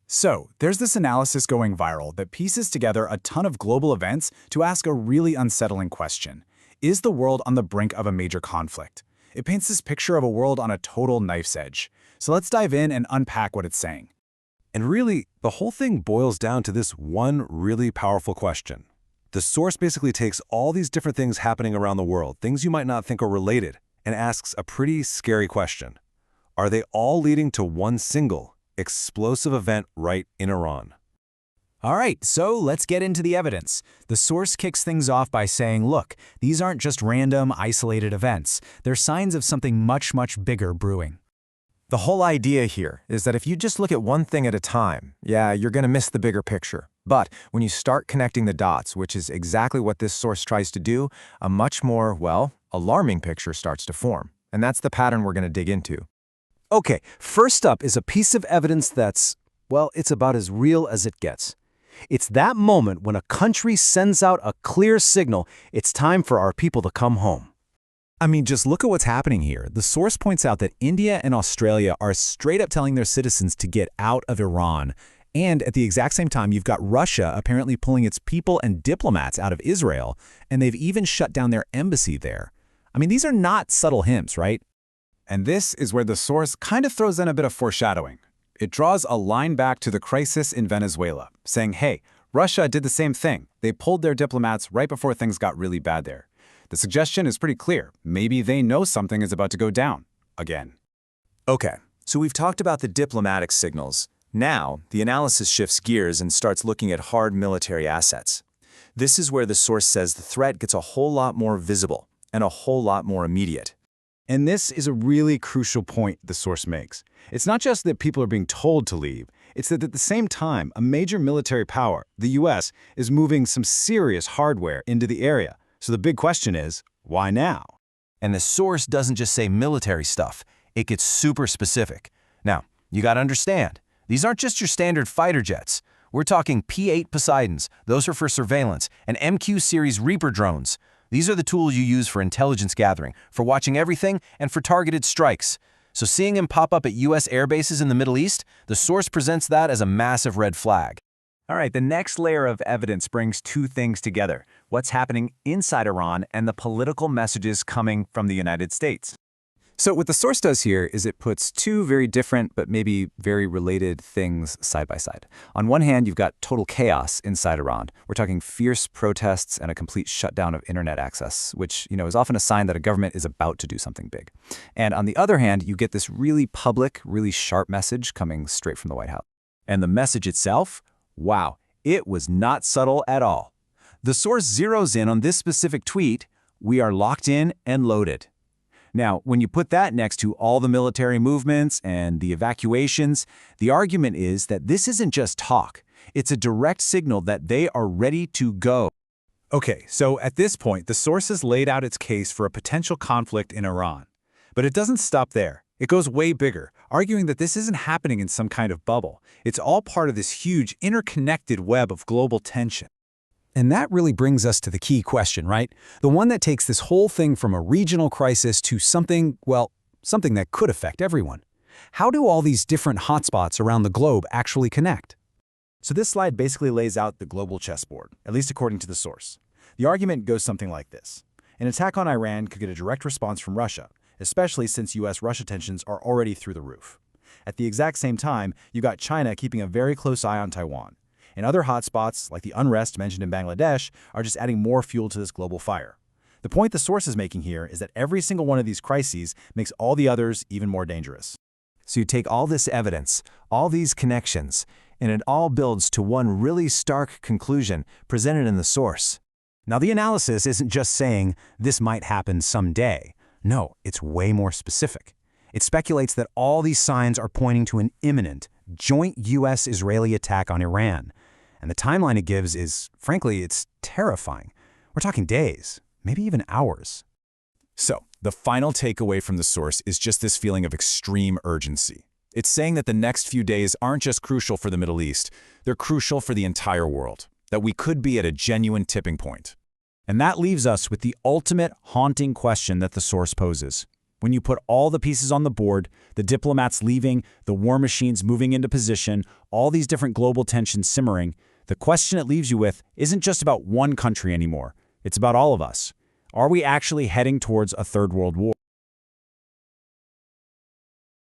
So, there's this analysis going viral that pieces together a ton of global events to ask a really unsettling question. Is the world on the brink of a major conflict? It paints this picture of a world on a total knife's edge. So let's dive in and unpack what it's saying. And really, the whole thing boils down to this one really powerful question. The source basically takes all these different things happening around the world, things you might not think are related, and asks a pretty scary question. Are they all leading to one single, explosive event right in Iran? All right, so let's get into the evidence. The source kicks things off by saying, look, these aren't just random, isolated events. They're signs of something much, much bigger brewing. The whole idea here is that if you just look at one thing at a time, yeah, you're going to miss the bigger picture. But when you start connecting the dots, which is exactly what this source tries to do, a much more, well, alarming picture starts to form. And that's the pattern we're going to dig into. Okay, first up is a piece of evidence that's, well, it's about as real as it gets. It's that moment when a country sends out a clear signal, it's time for our people to come home. I mean, just look at what's happening here. The source points out that India and Australia are straight up telling their citizens to get out of Iran. And at the exact same time, you've got Russia apparently pulling its people and diplomats out of Israel, and they've even shut down their embassy there. I mean, these are not subtle hints, right? And this is where the source kind of throws in a bit of foreshadowing. It draws a line back to the crisis in Venezuela, saying, hey, Russia did the same thing. They pulled their diplomats right before things got really bad there. The suggestion is pretty clear. Maybe they know something is about to go down again. Okay, so we've talked about the diplomatic signals. Now, the analysis shifts gears and starts looking at hard military assets. This is where the source says the threat gets a whole lot more visible and a whole lot more immediate. And this is a really crucial point the source makes. It's not just that people are being told to leave, it's that at the same time, a major military power, the US, is moving some serious hardware into the area. So the big question is, why now? And the source doesn't just say military stuff, it gets super specific. Now, you gotta understand, these aren't just your standard fighter jets. We're talking P-8 Poseidons, those are for surveillance, and MQ series Reaper drones. These are the tools you use for intelligence gathering, for watching everything, and for targeted strikes. So seeing him pop up at US air bases in the Middle East, the source presents that as a massive red flag. All right, the next layer of evidence brings two things together: what's happening inside Iran and the political messages coming from the United States. So what the source does here is it puts two very different but maybe very related things side by side. On one hand, you've got total chaos inside Iran. We're talking fierce protests and a complete shutdown of internet access, which, is often a sign that a government is about to do something big. And on the other hand, you get this really public, really sharp message coming straight from the White House. And the message itself? Wow, it was not subtle at all. The source zeroes in on this specific tweet: "We are locked in and loaded." Now, when you put that next to all the military movements and the evacuations, the argument is that this isn't just talk. It's a direct signal that they are ready to go. Okay, so at this point, the source has laid out its case for a potential conflict in Iran. But it doesn't stop there. It goes way bigger, arguing that this isn't happening in some kind of bubble. It's all part of this huge, interconnected web of global tension. And that really brings us to the key question, right? The one that takes this whole thing from a regional crisis to something, well, something that could affect everyone. How do all these different hotspots around the globe actually connect? So this slide basically lays out the global chessboard, at least according to the source. The argument goes something like this. An attack on Iran could get a direct response from Russia, especially since US-Russia tensions are already through the roof. At the exact same time, you got China keeping a very close eye on Taiwan. And other hotspots, like the unrest mentioned in Bangladesh, are just adding more fuel to this global fire. The point the source is making here is that every single one of these crises makes all the others even more dangerous. So you take all this evidence, all these connections, and it all builds to one really stark conclusion presented in the source. Now, the analysis isn't just saying this might happen someday. No, it's way more specific. It speculates that all these signs are pointing to an imminent, joint US-Israeli attack on Iran. And the timeline it gives is, frankly, it's terrifying. We're talking days, maybe even hours. So, the final takeaway from the source is just this feeling of extreme urgency. It's saying that the next few days aren't just crucial for the Middle East, they're crucial for the entire world, that we could be at a genuine tipping point. And that leaves us with the ultimate haunting question that the source poses. When you put all the pieces on the board, the diplomats leaving, the war machines moving into position, all these different global tensions simmering, the question it leaves you with isn't just about one country anymore. It's about all of us. Are we actually heading towards a third world war?